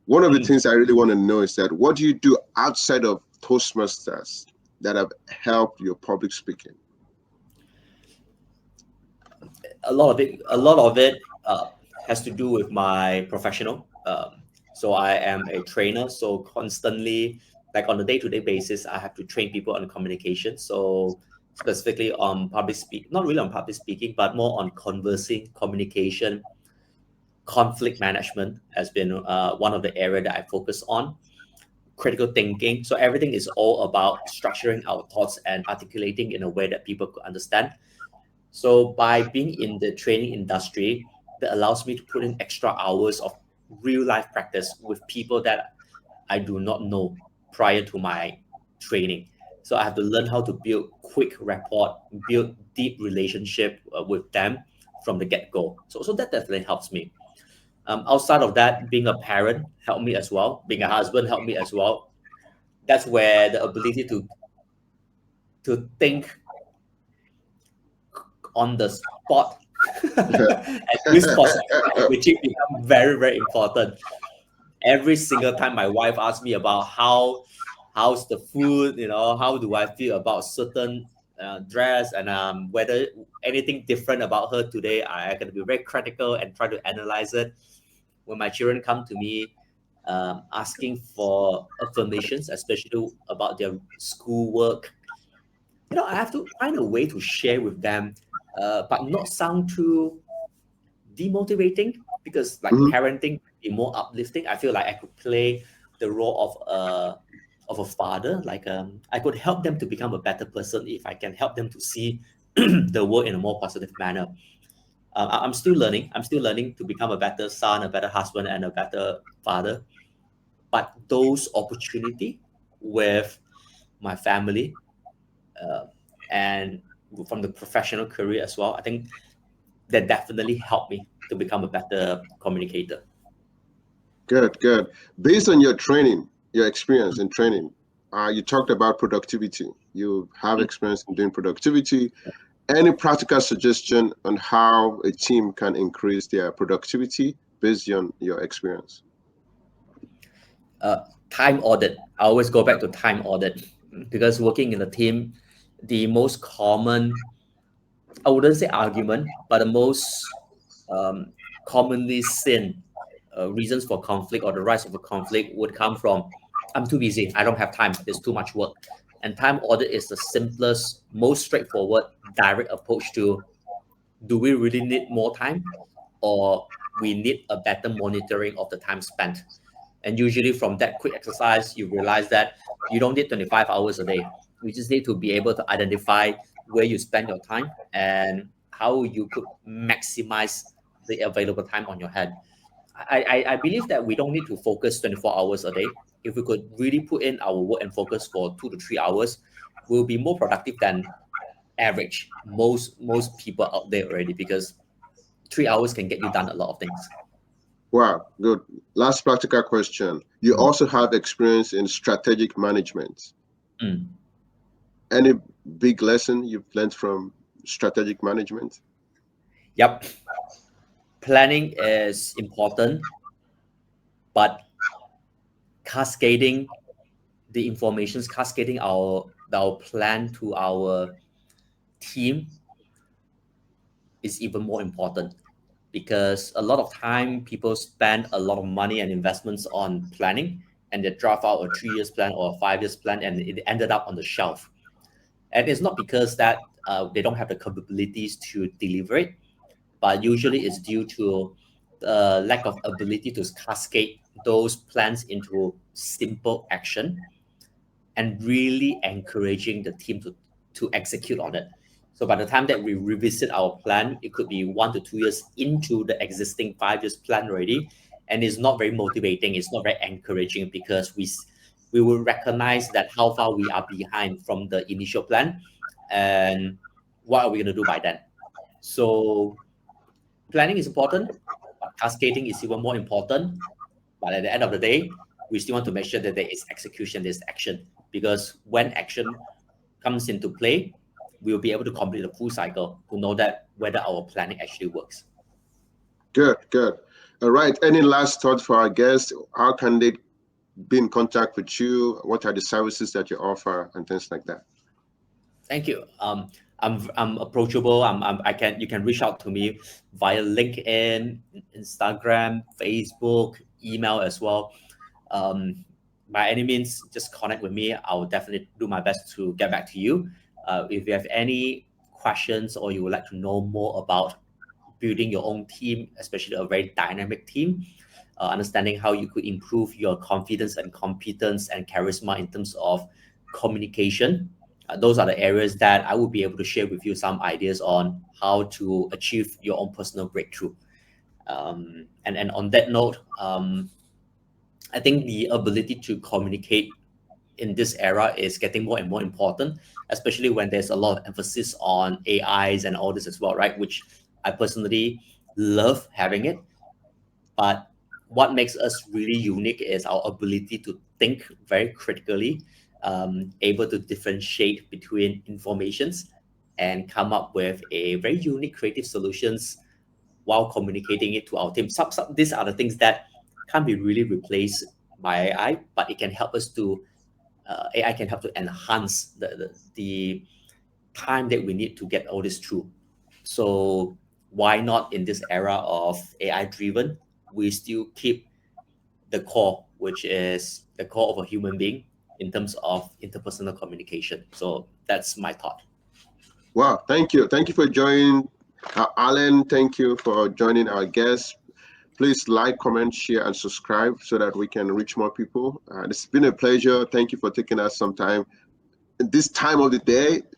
One of the things I really want to know is that what do you do outside of Toastmasters that have helped your public speaking? A lot of it has to do with my professional. So I am a trainer. So constantly, like on a day-to-day basis, I have to train people on communication. So specifically on not really on public speaking, but more on conversing, communication, conflict management has been one of the area that I focus on. Critical thinking. So everything is all about structuring our thoughts and articulating in a way that people could understand. So by being in the training industry, that allows me to put in extra hours of real life practice with people that I do not know prior to my training. So I have to learn how to build quick rapport, build deep relationship with them from the get go. So that definitely helps me. Outside of that, being a parent helped me as well. Being a husband helped me as well. That's where the ability to think on the spot and use perspective, which become very, very important. Every single time my wife asks me about how's the food, how do I feel about certain dress, and whether anything different about her today, I can be very critical and try to analyze it. When my children come to me asking for affirmations, especially about their schoolwork, I have to find a way to share with them, but not sound too demotivating, because like Mhm. parenting be more uplifting. I feel like I could play the role of a father. Like I could help them to become a better person if I can help them to see the world in a more positive manner. I'm still learning. I'm still learning to become a better son, a better husband, and a better father. But those opportunity with my family, uh, and from the professional career as well, I think that definitely helped me to become a better communicator. Good, good. Based on your training, your experience in training, you talked about productivity. You have experience in doing productivity. Any practical suggestion on how a team can increase their productivity based on your experience? uh, Time audit. I always go back to time audit, because working in a team, the most common, I wouldn't say argument, but the most um, commonly seen reasons for conflict or the rise of a conflict would come from, I'm too busy, I don't have time, there's too much work. And time audit is the simplest, most straightforward, direct approach to, do we really need more time, or we need a better monitoring of the time spent? And usually from that quick exercise, you realize that you don't need 25 hours a day. You just need to be able to identify where you spend your time and how you could maximize the available time on your hand. I believe that we don't need to focus 24 hours a day. If we could really put in our work and focus for 2 to 3 hours, we'll be more productive than average. Most people out there already, because 3 hours can get you done a lot of things. Wow, good. Last practical question. You also have experience in strategic management. Mm. Any big lesson you've learned from strategic management? Yep. Planning is important, but cascading the informations, cascading our plan to our team is even more important, because a lot of time people spend a lot of money and investments on planning, and they draft out a 3 years plan or a 5 years plan, and it ended up on the shelf. And it's not because that they don't have the capabilities to deliver it, but usually it's due to the lack of ability to cascade those plans into simple action and really encouraging the team to execute on it. So by the time that we revisit our plan, it could be 1 to 2 years into the existing 5 years plan already, and it's not very motivating. It's not very encouraging, because we will recognize that how far we are behind from the initial plan, and what are we going to do by then. So planning is important, but cascading is even more important. But at the end of the day, we still want to make sure that there is execution, there's action, because when action comes into play, we will be able to complete the full cycle to know that whether our planning actually works. Good, good. All right. Any last thoughts for our guests? How can they be in contact with you? What are the services that you offer and things like that? Thank you. I'm approachable. You can reach out to me via LinkedIn, Instagram, Facebook, email as well. By any means, just connect with me. I will definitely do my best to get back to you. If you have any questions or you would like to know more about building your own team, especially a very dynamic team, understanding how you could improve your confidence and competence and charisma in terms of communication. Those are the areas that I will be able to share with you some ideas on how to achieve your own personal breakthrough. And on that note, I think the ability to communicate in this era is getting more and more important, especially when there's a lot of emphasis on AIs and all this as well, right? Which I personally love having it. But what makes us really unique is our ability to think very critically, able to differentiate between informations and come up with a very unique creative solutions while communicating it to our team. These are the things that can't be really replaced by AI, but it can help us to AI can help to enhance the time that we need to get all this through. So why not in this era of AI driven, we still keep the core, which is the core of a human being in terms of interpersonal communication. So that's my thought. Wow. Thank you. Thank you for joining. Alan, thank you for joining our guests. Please like, comment, share, and subscribe so that we can reach more people. It's been a pleasure. Thank you for taking us some time. This time of the day,